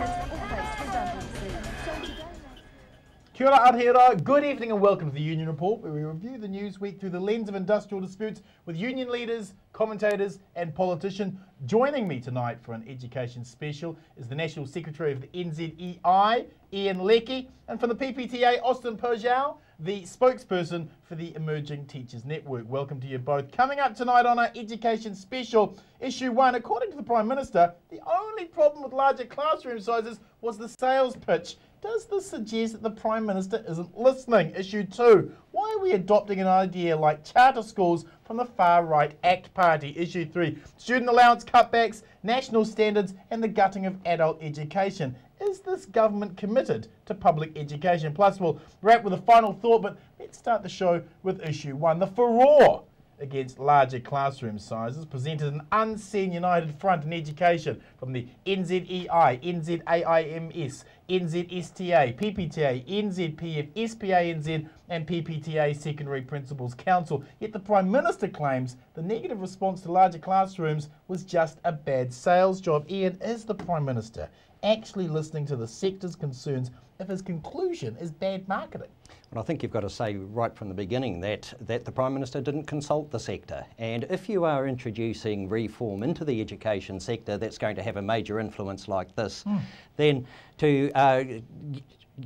or face redundancy. So today... Kia ora Aotearoa, good evening and welcome to the Union Report, where we review the news week through the lens of industrial disputes with union leaders, commentators and politicians. Joining me tonight for an education special is the National Secretary of the NZEI, Ian Leckie, and from the PPTA, Austin Pujol, the spokesperson for the Emerging Teachers Network. Welcome to you both. Coming up tonight on our education special, issue 1, according to the Prime Minister, the only problem with larger classroom sizes was the sales pitch. Does this suggest that the Prime Minister isn't listening? Issue 2, why are we adopting an idea like charter schools from the far-right ACT Party? Issue 3, student allowance cutbacks, national standards and the gutting of adult education. Is this government committed to public education? Plus, we'll wrap with a final thought, but let's start the show with issue 1. The furore against larger classroom sizes presented an unseen united front in education from the NZEI, NZAIMS, NZSTA, PPTA, NZPF, SPANZ and PPTA Secondary Principals Council. Yet the Prime Minister claims the negative response to larger classrooms was just a bad sales job. Ian, is the Prime Minister actually listening to the sector's concerns if his conclusion is bad marketing? Well, I think you've got to say right from the beginning that the Prime Minister didn't consult the sector. And if you are introducing reform into the education sector that's going to have a major influence like this, then to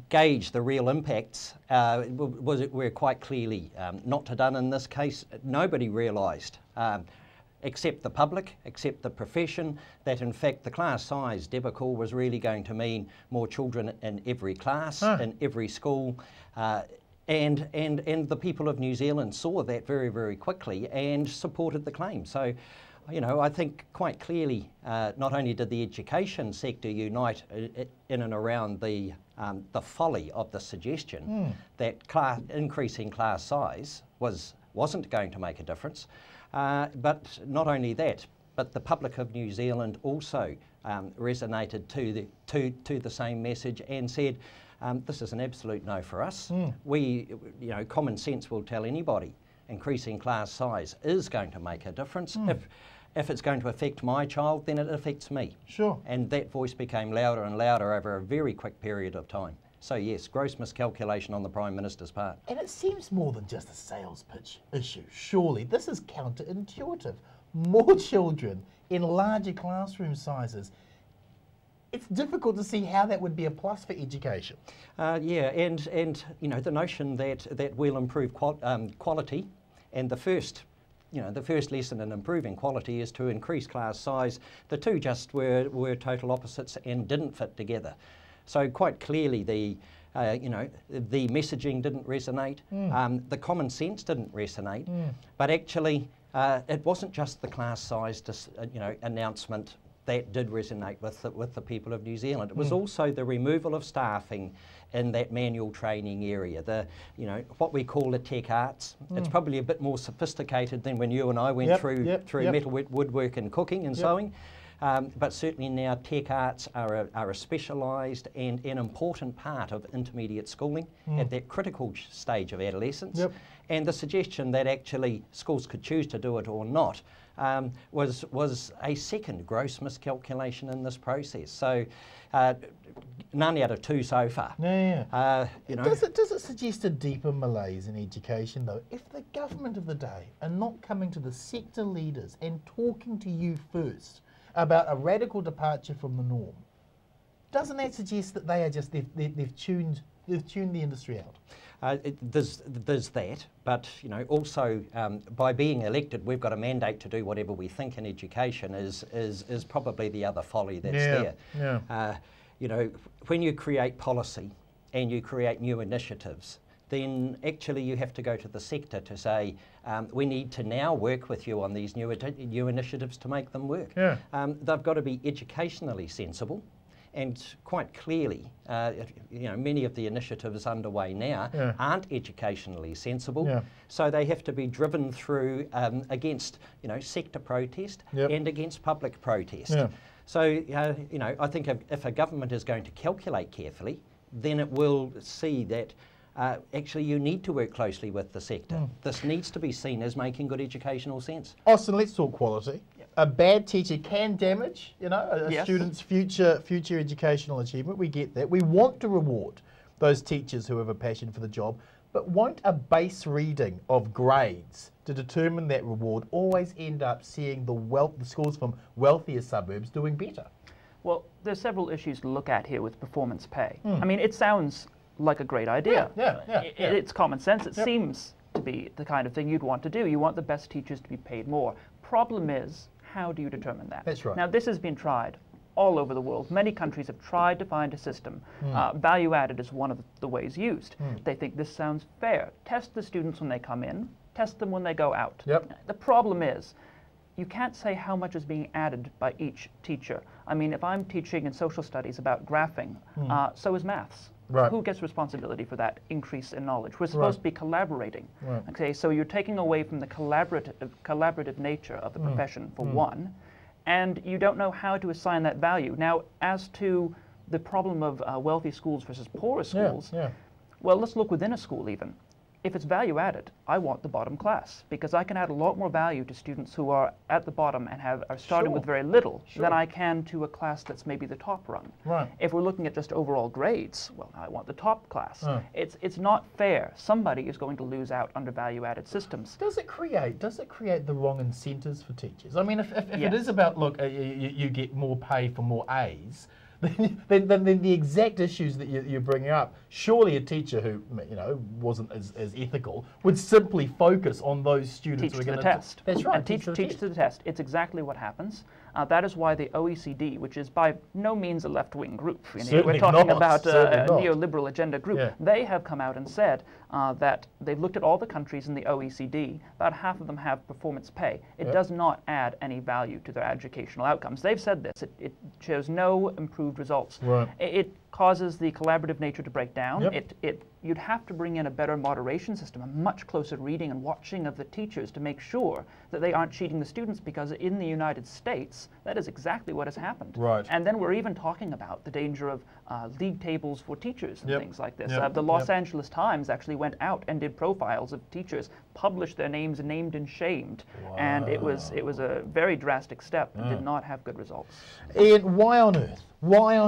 gauge the real impacts were quite clearly not done in this case. Nobody realised, except the public, except the profession, that in fact the class size debacle was really going to mean more children in every class, in every school, and the people of New Zealand saw that very, very quickly and supported the claim. So, you know, I think quite clearly not only did the education sector unite in and around the folly of the suggestion that increasing class size wasn't going to make a difference, but not only that, but the public of New Zealand also resonated to the same message and said, this is an absolute no for us. We, you know, common sense will tell anybody increasing class size is going to make a difference. If it's going to affect my child, then it affects me. Sure. And that voice became louder and louder over a very quick period of time. So yes, gross miscalculation on the Prime Minister's part. And it seems more than just a sales pitch issue. Surely this is counterintuitive. More children in larger classroom sizes. It's difficult to see how that would be a plus for education. Yeah, and you know, the notion that we'll improve quality, and the first lesson in improving quality is to increase class size. The two just were total opposites and didn't fit together. So quite clearly the messaging didn't resonate, the common sense didn't resonate, but actually it wasn't just the class size announcement that did resonate with the people of New Zealand. It was also the removal of staffing in that manual training area, what we call the tech arts. It's probably a bit more sophisticated than when you and I went through metal woodwork and cooking and sewing. But certainly now tech arts are a specialised and an important part of intermediate schooling at that critical stage of adolescence. And the suggestion that actually schools could choose to do it or not was a second gross miscalculation in this process. So none out of two so far. Does it suggest a deeper malaise in education though? If the government of the day are not coming to the sector leaders and talking to you first about a radical departure from the norm, doesn't that suggest that they are just they've tuned the industry out? There's that, but you know, also by being elected, we've got a mandate to do whatever we think in education is probably the other folly that's there. You know, when you create policy and you create new initiatives, then actually you have to go to the sector to say, we need to now work with you on these new initiatives to make them work. They've got to be educationally sensible. And quite clearly, many of the initiatives underway now aren't educationally sensible. So they have to be driven through against, sector protest and against public protest. So, I think if a government is going to calculate carefully, then it will see that actually you need to work closely with the sector. This needs to be seen as making good educational sense. Austin, let's talk quality. a bad teacher can damage, you know, a Yes. student's future educational achievement. We get that. We want to reward those teachers who have a passion for the job, but won't a base reading of grades to determine that reward always end up seeing the schools from wealthier suburbs doing better? Well, there's several issues to look at here with performance pay. I mean, it sounds like a great idea. Yeah. It's common sense. It seems to be the kind of thing you'd want to do. You want the best teachers to be paid more. Problem is, how do you determine that? That's right. Now, this has been tried all over the world. Many countries have tried to find a system. Value added is one of the ways used. They think this sounds fair. Test the students when they come in, test them when they go out. Yep. The problem is, you can't say how much is being added by each teacher. I mean, if I'm teaching in social studies about graphing, so is maths. Right. Who gets responsibility for that increase in knowledge? We're supposed to be collaborating. Right. Okay, so you're taking away from the collaborative nature of the profession, for one, and you don't know how to assign that value. Now, as to the problem of wealthy schools versus poorer schools, well, let's look within a school even. If it's value added, I want the bottom class, because I can add a lot more value to students who are at the bottom and are starting with very little than I can to a class that's maybe the top rung. Right. If we're looking at just overall grades, well, I want the top class. It's not fair. Somebody is going to lose out under value added systems. Does it create the wrong incentives for teachers? I mean, if it Yes. is about, look, you get more pay for more A's, then the exact issues that you're bringing up, surely a teacher who, you know, wasn't as ethical would simply focus on those students Teach who are to the going test. That's right. And teach to the test. It's exactly what happens. That is why the OECD, which is by no means a left-wing group, you know, Certainly we're talking not. about Certainly a not. neoliberal agenda group, they have come out and said that they've looked at all the countries in the OECD, about half of them have performance pay. It does not add any value to their educational outcomes. They've said this. It shows no improved results. Right. It causes the collaborative nature to break down. Yep. You'd have to bring in a better moderation system, a much closer reading and watching of the teachers to make sure that they aren't cheating the students, because in the United States, that is exactly what has happened. Right. And then we're even talking about the danger of league tables for teachers and Yep. things like this. Yep. The Los Angeles Times actually went out and did profiles of teachers, published their names named and shamed, and it was a very drastic step and did not have good results. Ian, why on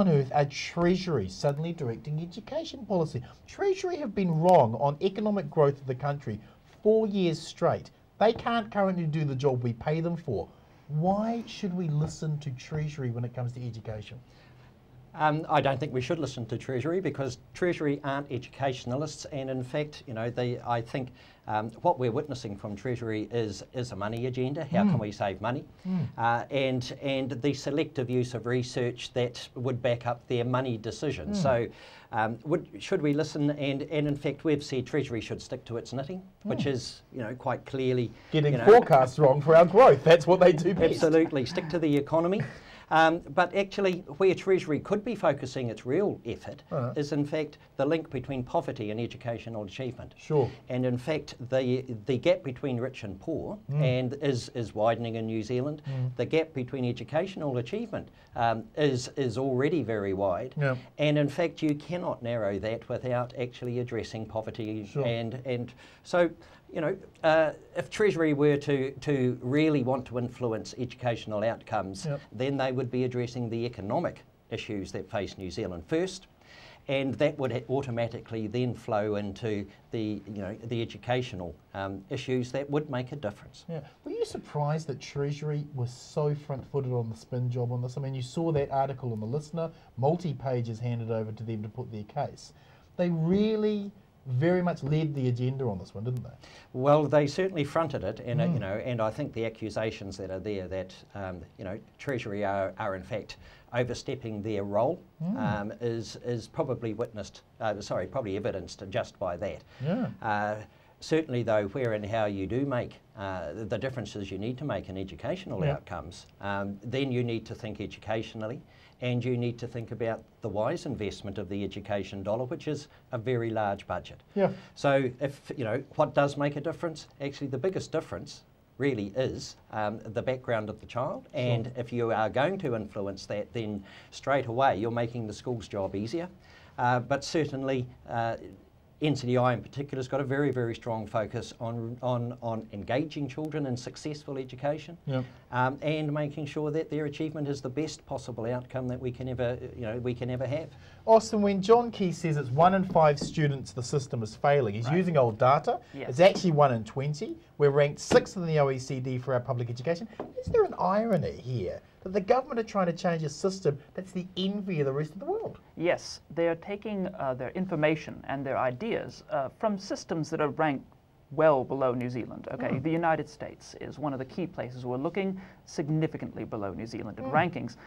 earth are Treasury suddenly directing education policy? Treasury have been wrong on economic growth of the country 4 years straight. They can't currently do the job we pay them for. Why should we listen to Treasury when it comes to education? I don't think we should listen to Treasury, because Treasury aren't educationalists, and in fact, you know, I think what we're witnessing from Treasury is a money agenda. How can we save money? And the selective use of research that would back up their money decisions. So should we listen? And in fact, we've said Treasury should stick to its knitting, which is, you know, quite clearly Getting forecasts wrong for our growth. That's what they do best. Absolutely, stick to the economy. But actually, where Treasury could be focusing its real effort is, in fact, the link between poverty and educational achievement. Sure. And in fact, the gap between rich and poor is widening in New Zealand. The gap between educational achievement is already very wide. Yeah. And in fact, you cannot narrow that without actually addressing poverty. Sure. And so, you know, if Treasury were to really want to influence educational outcomes, then they would be addressing the economic issues that face New Zealand first, and that would automatically then flow into the educational issues that would make a difference. Yeah. Were you surprised that Treasury was so front-footed on the spin job on this? I mean, you saw that article in The Listener, multi-pages handed over to them to put their case. They really very much led the agenda on this one, didn't they? Well, they certainly fronted it, and you know, and I think the accusations that are there that you know, Treasury are in fact overstepping their role is probably probably evidenced just by that. Yeah. Certainly, though, where and how you do make the differences you need to make in educational outcomes, then you need to think educationally, and you need to think about the wise investment of the education dollar, which is a very large budget. Yeah. So, if you know what does make a difference, actually, the biggest difference really is the background of the child, and if you are going to influence that, then straight away you're making the school's job easier. But certainly, NCDI in particular has got a very, very strong focus on engaging children in successful education, and making sure that their achievement is the best possible outcome that we can ever have. Austin, when John Key says it's 1 in 5 students the system is failing, he's using old data. Yes. It's actually 1 in 20. We're ranked 6th in the OECD for our public education. Is there an irony here that the government are trying to change a system that's the envy of the rest of the world? Yes, they are taking their information and their ideas from systems that are ranked well below New Zealand. Okay, the United States is one of the key places. We're looking significantly below New Zealand in rankings.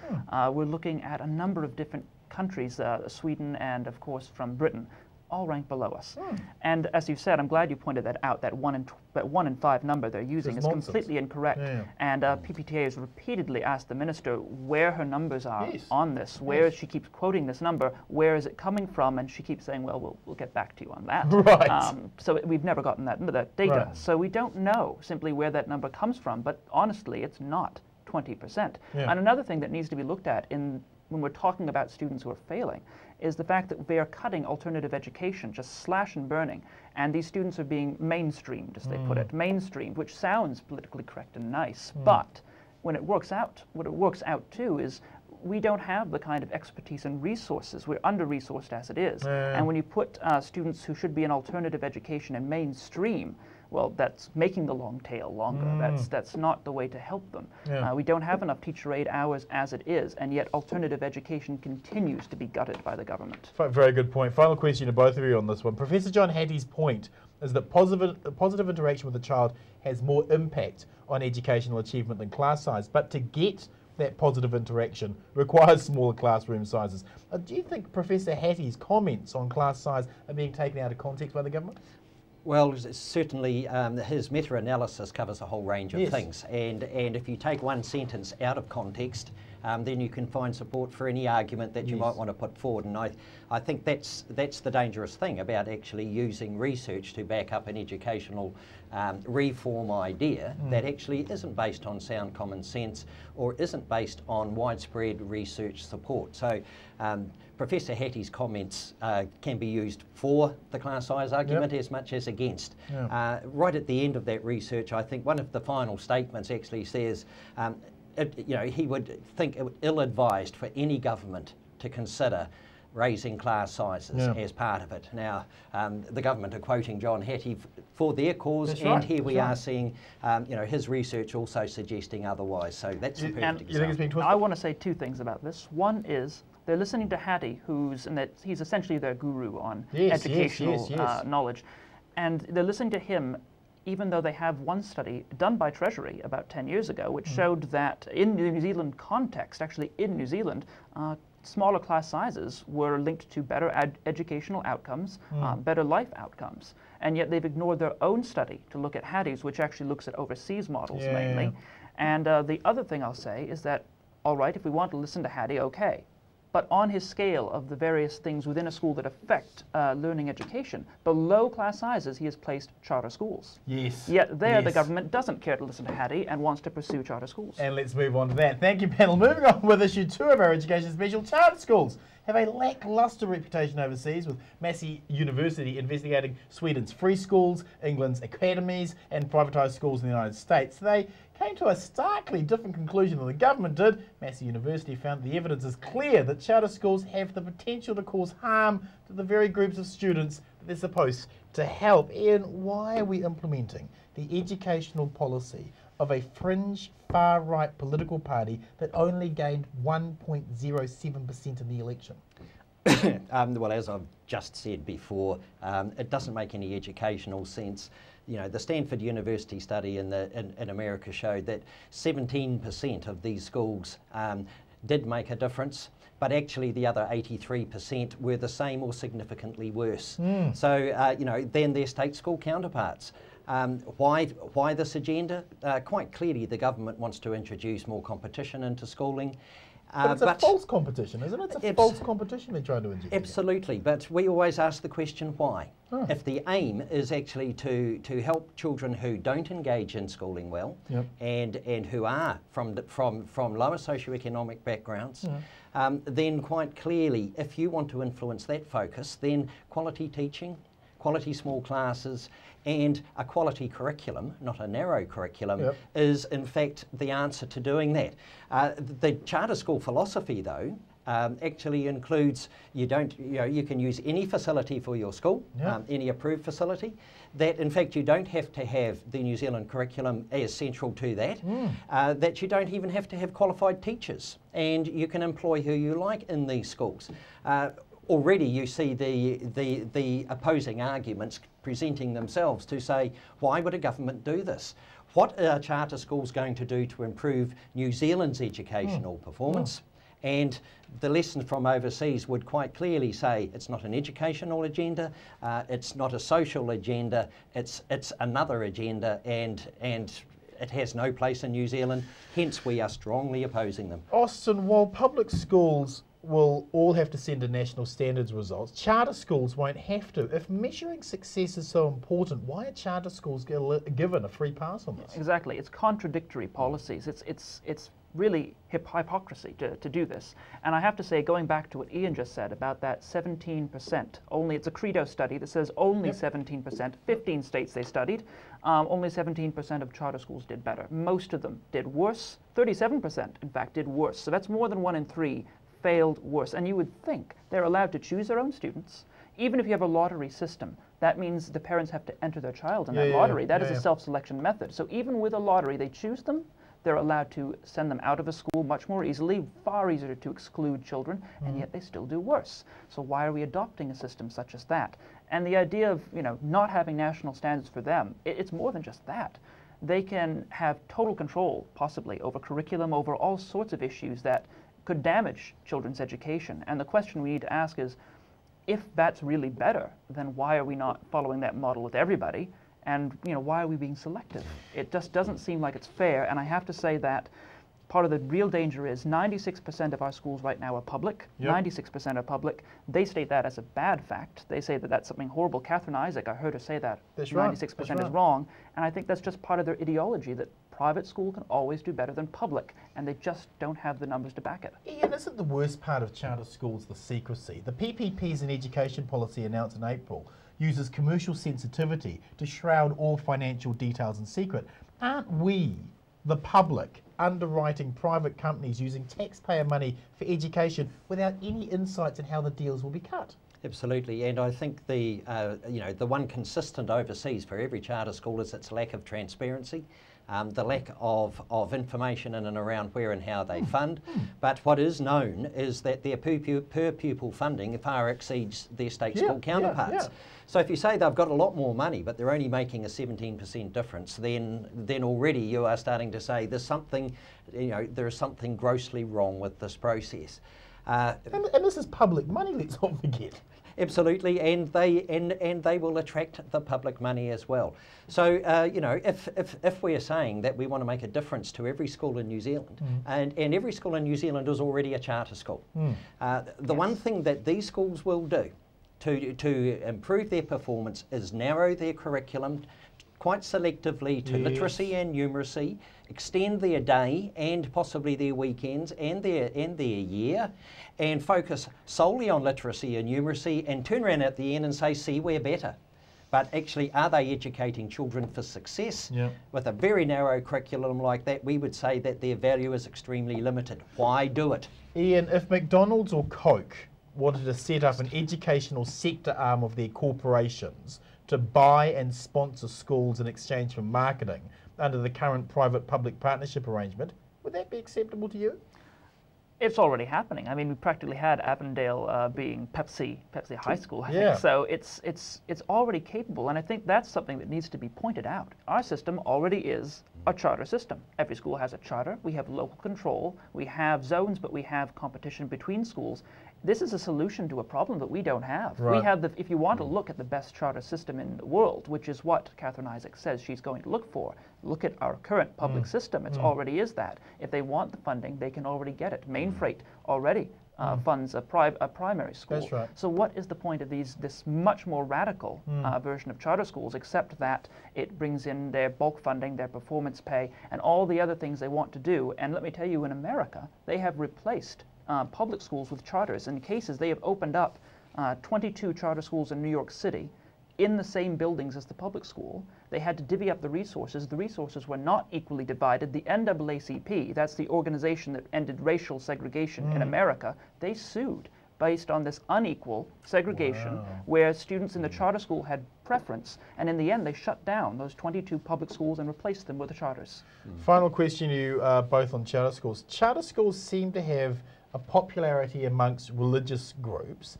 We're looking at a number of different countries, Sweden and of course from Britain, all ranked below us. And as you said, I'm glad you pointed that out, that 1 in 5 number they're using is completely incorrect. And PPTA has repeatedly asked the minister where her numbers are on this, where she keeps quoting this number, where is it coming from, and she keeps saying, well, we'll get back to you on that. Right. So we've never gotten that data. So we don't know simply where that number comes from, but honestly, it's not 20%. And another thing that needs to be looked at when we're talking about students who are failing is the fact that they are cutting alternative education, just slash and burning, and these students are being mainstreamed, as they put it, mainstreamed, which sounds politically correct and nice, but when it works out, what it works out to is we don't have the kind of expertise and resources. We're under-resourced as it is. And when you put students who should be in alternative education in mainstream, well, that's making the long tail longer. That's not the way to help them. We don't have enough teacher aid hours as it is, and yet alternative education continues to be gutted by the government. Very good point. Final question to both of you on this one. Professor John Hattie's point is that positive interaction with the child has more impact on educational achievement than class size, but to get that positive interaction requires smaller classroom sizes. Do you think Professor Hattie's comments on class size are being taken out of context by the government? Well, certainly his meta-analysis covers a whole range of things, and if you take one sentence out of context, then you can find support for any argument that you might want to put forward. And I think that's the dangerous thing about actually using research to back up an educational reform idea that actually isn't based on sound common sense or isn't based on widespread research support. So Professor Hattie's comments can be used for the class size argument as much as against. Right at the end of that research, I think one of the final statements actually says he would think it ill-advised for any government to consider raising class sizes as part of it. Now, the government are quoting John Hattie for their cause, here we are seeing his research also suggesting otherwise. So that's a perfect example. I want to say 2 things about this. One is they're listening to Hattie, he's essentially their guru on educational knowledge, and they're listening to him even though they have one study done by Treasury about 10 years ago, which showed that in the New Zealand context, actually in New Zealand, smaller class sizes were linked to better educational outcomes, better life outcomes. And yet they've ignored their own study to look at Hattie's, which actually looks at overseas models mainly. And the other thing I'll say is that, all right, if we want to listen to Hattie, okay. But on his scale of the various things within a school that affect learning education, below class sizes, he has placed charter schools. Yet there, the government doesn't care to listen to Hattie and wants to pursue charter schools. And let's move on to that. Thank you, panel. Moving on with issue 2 of our education special, charter schools have a lacklustre reputation overseas, with Massey University investigating Sweden's free schools, England's academies, and privatised schools in the United States. They came to a starkly different conclusion than the government did. Massey University found the evidence is clear that charter schools have the potential to cause harm to the very groups of students that they're supposed to help. Ian, why are we implementing the educational policy of a fringe far-right political party that only gained 1.07% in the election? Well, as I've just said before, it doesn't make any educational sense. The Stanford University study in America showed that 17% of these schools did make a difference, but actually the other 83% were the same or significantly worse. So, than their state school counterparts. Why this agenda? Quite clearly the government wants to introduce more competition into schooling. But it's a false competition, isn't it? It's a false competition they're trying to introduce. Absolutely, but we always ask the question why. If the aim is actually to help children who don't engage in schooling well and who are from lower socioeconomic backgrounds, then quite clearly, if you want to influence that focus, then quality teaching, quality small classes, and a quality curriculum, not a narrow curriculum, Yep. is in fact the answer to doing that. The charter school philosophy, though, actually includes you can use any facility for your school, Yeah. any approved facility. That in fact you don't have to have the New Zealand curriculum as central to that. That you don't even have to have qualified teachers, and you can employ who you like in these schools. Already you see the opposing arguments presenting themselves to say, why would a government do this? What are charter schools going to do to improve New Zealand's educational performance? And the lessons from overseas would quite clearly say it's not an educational agenda, it's not a social agenda, it's another agenda, and it has no place in New Zealand, hence we are strongly opposing them. Austin, while public schools will all have to send in national standards results, charter schools won't have to. If measuring success is so important, why are charter schools given a free pass on this? Exactly. It's contradictory policies. It's really hypocrisy to do this. And I have to say, going back to what Ian just said about that 17%, only it's a Credo study that says only 17%, 15 states they studied, only 17% of charter schools did better. Most of them did worse. 37% in fact did worse. So that's more than 1 in 3 failed worse. And you would think they're allowed to choose their own students. Even if you have a lottery system, that means the parents have to enter their child in that lottery. That is a self-selection method. So even with a lottery, they choose them. They're allowed to send them out of a school much more easily, far easier to exclude children, and yet they still do worse. So why are we adopting a system such as that? And the idea of not having national standards for them, it's more than just that. They can have total control, possibly, over curriculum, over all sorts of issues that could damage children's education. And the question we need to ask is, if that's really better, then why are we not following that model with everybody? And why are we being selective? It just doesn't seem like it's fair. And I have to say that part of the real danger is 96% of our schools right now are public. 96% are public. They state that as a bad fact. They say that that's something horrible. Catherine Isaac, I heard her say that 96% is wrong. And I think that's just part of their ideology, that private school can always do better than public, and they just don't have the numbers to back it. Ian, isn't the worst part of charter schools the secrecy? The PPP's an education policy announced in April uses commercial sensitivity to shroud all financial details in secret. Aren't we, the public, underwriting private companies using taxpayer money for education without any insights in how the deals will be cut? Absolutely, and I think the one consistent overseas for every charter school is its lack of transparency. The lack of information in and around where and how they fund. But what is known is that their per pupil funding far exceeds their state school counterparts. So if you say they've got a lot more money, but they're only making a 17% difference, then already you are starting to say there's something, there is something grossly wrong with this process. And this is public money, let's not forget. Absolutely, and they will attract the public money as well. So if we are saying that we want to make a difference to every school in New Zealand, and every school in New Zealand is already a charter school, the one thing that these schools will do to improve their performance is narrow their curriculum quite selectively to literacy and numeracy, extend their day and possibly their weekends and their year, and focus solely on literacy and numeracy, and turn around at the end and say, see, we're better. But actually, are they educating children for success? With a very narrow curriculum like that, we would say that their value is extremely limited. Why do it? Ian, if McDonald's or Coke wanted to set up an educational sector arm of their corporations to buy and sponsor schools in exchange for marketing under the current private-public partnership arrangement, would that be acceptable to you? It's already happening. I mean, we practically had Avondale being Pepsi High School, I think. So it's already capable, and I think that's something that needs to be pointed out. Our system already is a charter system. Every school has a charter. We have local control. We have zones, but we have competition between schools. This is a solution to a problem that we don't have. We have if you want to look at the best charter system in the world, which is what Catherine Isaac says she's going to look for, look at our current public system. It already is that. If they want the funding, they can already get it. Mainfreight already funds a primary school. That's right. So what is the point of this much more radical version of charter schools, except that it brings in their bulk funding, their performance pay, and all the other things they want to do? And let me tell you, in America, they have replaced public schools with charters. In cases, they have opened up 22 charter schools in New York City, in the same buildings as the public school. They had to divvy up the resources. The resources were not equally divided. The NAACP, that's the organization that ended racial segregation in America, they sued based on this unequal segregation where students in the charter school had preference, and in the end they shut down those 22 public schools and replaced them with the charters. Final question to you both on charter schools. Charter schools seem to have a popularity amongst religious groups.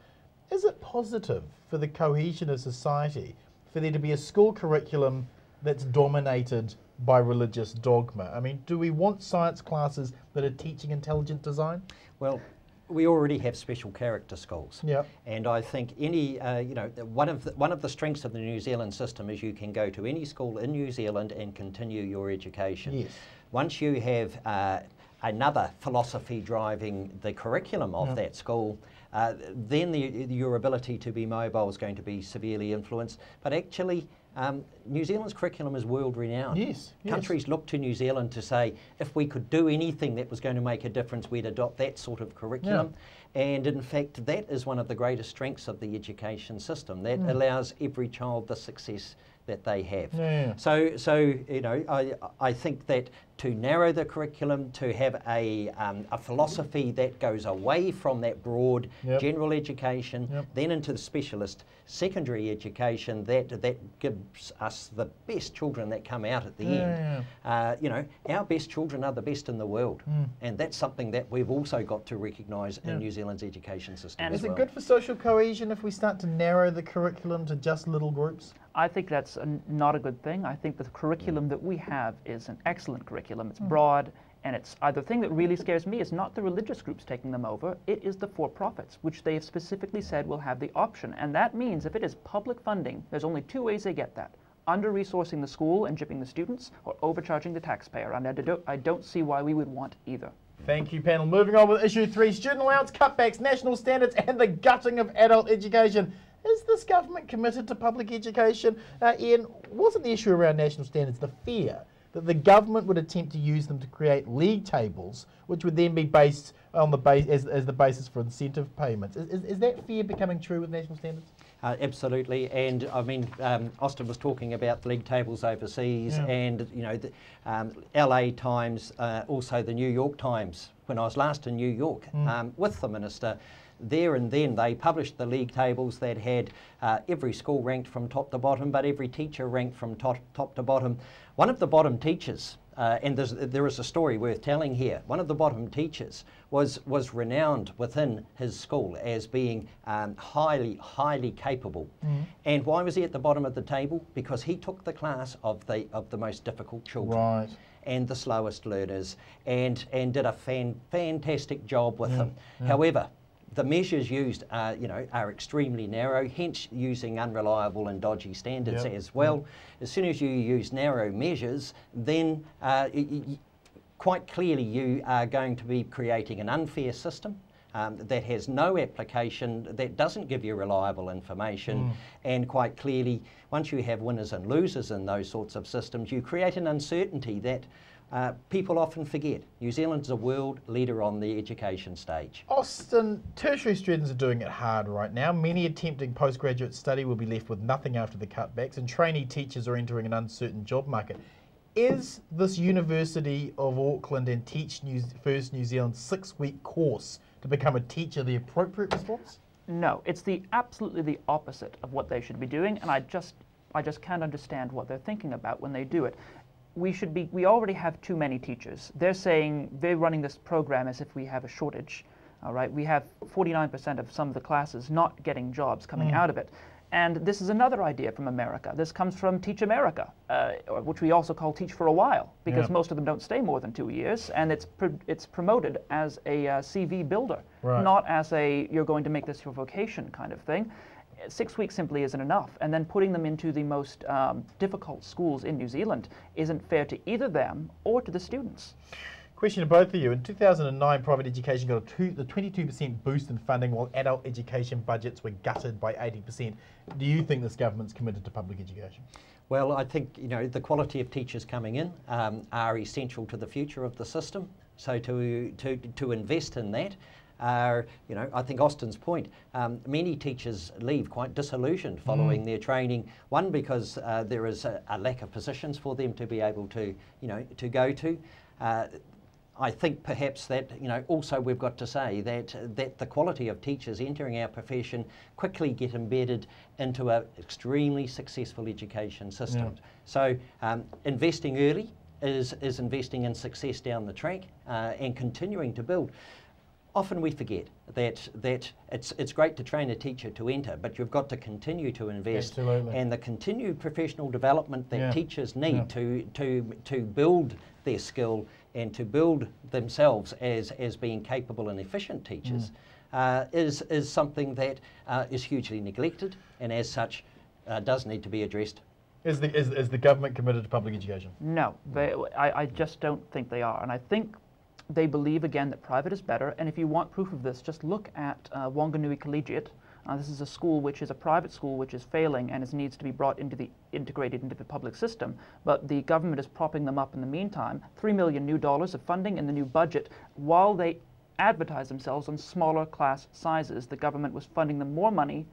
Is it positive for the cohesion of society for there to be a school curriculum that's dominated by religious dogma? I mean, do we want science classes that are teaching intelligent design? Well, we already have special character schools. Yeah. And I think any, one of the strengths of the New Zealand system is you can go to any school in New Zealand and continue your education. Yes. Once you have another philosophy driving the curriculum of that school, then your ability to be mobile is going to be severely influenced. But actually, New Zealand's curriculum is world renowned. Yes, yes. Countries look to New Zealand to say, if we could do anything that was going to make a difference, we'd adopt that sort of curriculum. And in fact, that is one of the greatest strengths of the education system. That allows every child the success that they have. So you know, I think that to narrow the curriculum, to have a philosophy that goes away from that broad general education, then into the specialist secondary education that gives us the best children that come out at the end. You know, our best children are the best in the world, and that's something that we've also got to recognise in New Zealand's education system. And as is it well. good for social cohesion if we start to narrow the curriculum to just little groups? I think that's not a good thing. I think the curriculum that we have is an excellent curriculum. It's broad, and it's the thing that really scares me is not the religious groups taking them over, it is the for-profits, which they have specifically said will have the option. And that means if it is public funding, there's only two ways they get that: under-resourcing the school and gypping the students, or overcharging the taxpayer. And I don't see why we would want either. Thank you, panel. Moving on with issue 3, student allowance cutbacks, national standards and the gutting of adult education. Is this government committed to public education? Ian, wasn't the issue around national standards the fear that the government would attempt to use them to create league tables, which would then be based on as the basis for incentive payments? Is that fear becoming true with national standards? Absolutely, and I mean, Austin was talking about the league tables overseas, and you know, the LA Times, also the New York Times. When I was last in New York with the minister, there and then they published the league tables that had every school ranked from top to bottom, but every teacher ranked from top to bottom. One of the bottom teachers, and there is a story worth telling here, one of the bottom teachers was renowned within his school as being highly capable. And why was he at the bottom of the table? Because he took the class of the most difficult children and the slowest learners, and did a fantastic job with them. However, the measures used are extremely narrow, hence using unreliable and dodgy standards as well. As soon as you use narrow measures, then quite clearly you are going to be creating an unfair system that has no application, that doesn't give you reliable information, and quite clearly, once you have winners and losers in those sorts of systems, you create an uncertainty that people often forget. New Zealand's a world leader on the education stage. Austin, tertiary students are doing it hard right now. Many attempting postgraduate study will be left with nothing after the cutbacks, and trainee teachers are entering an uncertain job market. Is this University of Auckland and Teach First New Zealand's 6-week course to become a teacher the appropriate response? No, it's absolutely the opposite of what they should be doing, and I just can't understand what they're thinking about when they do it. We already have too many teachers. They're saying they're running this program as if we have a shortage. All right, we have 49% of some of the classes not getting jobs coming out of it. And this is another idea from America. This comes from Teach America, which we also call Teach for a While, because most of them don't stay more than 2 years, and it's promoted as a CV builder, not as a you're going to make this your vocation kind of thing. 6 weeks simply isn't enough, and then putting them into the most difficult schools in New Zealand isn't fair to either them or to the students. Question to both of you. In 2009, private education got the 22% boost in funding, while adult education budgets were gutted by 80%. Do you think this government's committed to public education? Well, I think the quality of teachers coming in are essential to the future of the system. So to invest in that, are, I think Austin's point, many teachers leave quite disillusioned following their training. One, because there is a lack of positions for them to be able to, to go to. I think perhaps that, also we've got to say that the quality of teachers entering our profession quickly get embedded into an extremely successful education system. Yeah. So investing early is investing in success down the track and continuing to build. Often we forget that it's great to train a teacher to enter, but you've got to continue to invest. Absolutely. And the continued professional development that teachers need to build their skill and to build themselves as being capable and efficient teachers is something that is hugely neglected, and as such does need to be addressed. Is the government committed to public education? No, I just don't think they are. And I think they believe, again, that private is better. And if you want proof of this, just look at Wanganui Collegiate. This is a school which is a private school which is failing and needs to be brought into integrated into the public system. But the government is propping them up in the meantime. $3 million new dollars of funding in the new budget. While they advertise themselves on smaller class sizes, the government was funding them more money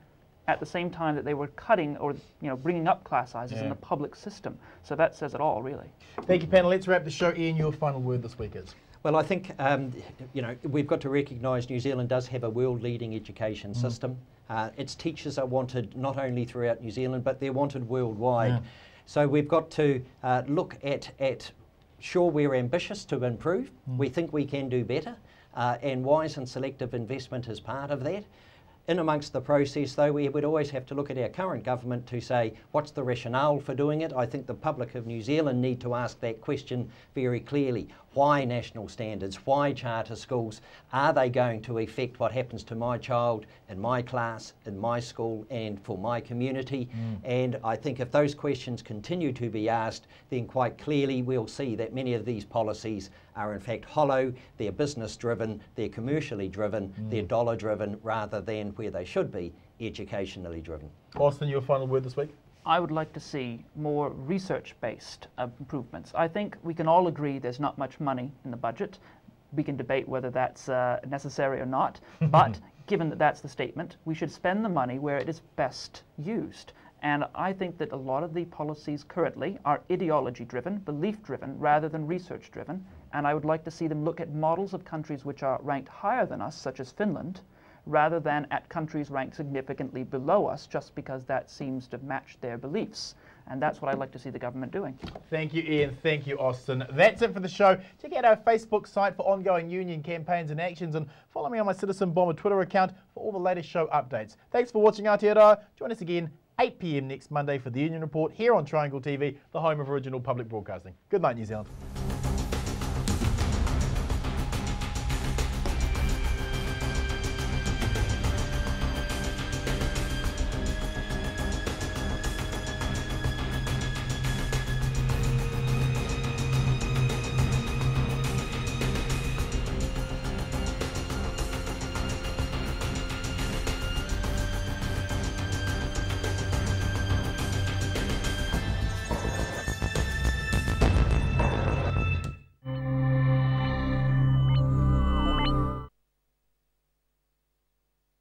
at the same time that they were cutting or bringing up class sizes in the public system. So that says it all, really. Thank you, panel. Let's wrap the show. Ian, your final word this week is? Well, I think we've got to recognise New Zealand does have a world-leading education system. Its teachers are wanted not only throughout New Zealand, but they're wanted worldwide. Yeah. So we've got to look at sure, we're ambitious to improve. We think we can do better, and wise and selective investment is part of that. In amongst the process, though, we would always have to look at our current government to say, what's the rationale for doing it? I think the public of New Zealand need to ask that question very clearly. Why national standards? Why charter schools? Are they going to affect what happens to my child, in my class, in my school, and for my community? And I think if those questions continue to be asked, then quite clearly we'll see that many of these policies are in fact hollow, they're business driven, they're commercially driven, they're dollar driven, rather than where they should be, educationally driven. Austin, your final word this week? I would like to see more research-based improvements. I think we can all agree there's not much money in the budget. We can debate whether that's necessary or not, but given that that's the statement, we should spend the money where it is best used. And I think that a lot of the policies currently are ideology-driven, belief-driven, rather than research-driven. And I would like to see them look at models of countries which are ranked higher than us, such as Finland, rather than at countries ranked significantly below us, just because that seems to match their beliefs. And that's what I'd like to see the government doing. Thank you, Ian. Thank you, Austin. That's it for the show. Check out our Facebook site for ongoing union campaigns and actions, and follow me on my Citizen Bomber Twitter account for all the latest show updates. Thanks for watching Aotearoa. Join us again 8 p.m. next Monday for the Union Report here on Triangle TV, the home of original public broadcasting. Good night, New Zealand.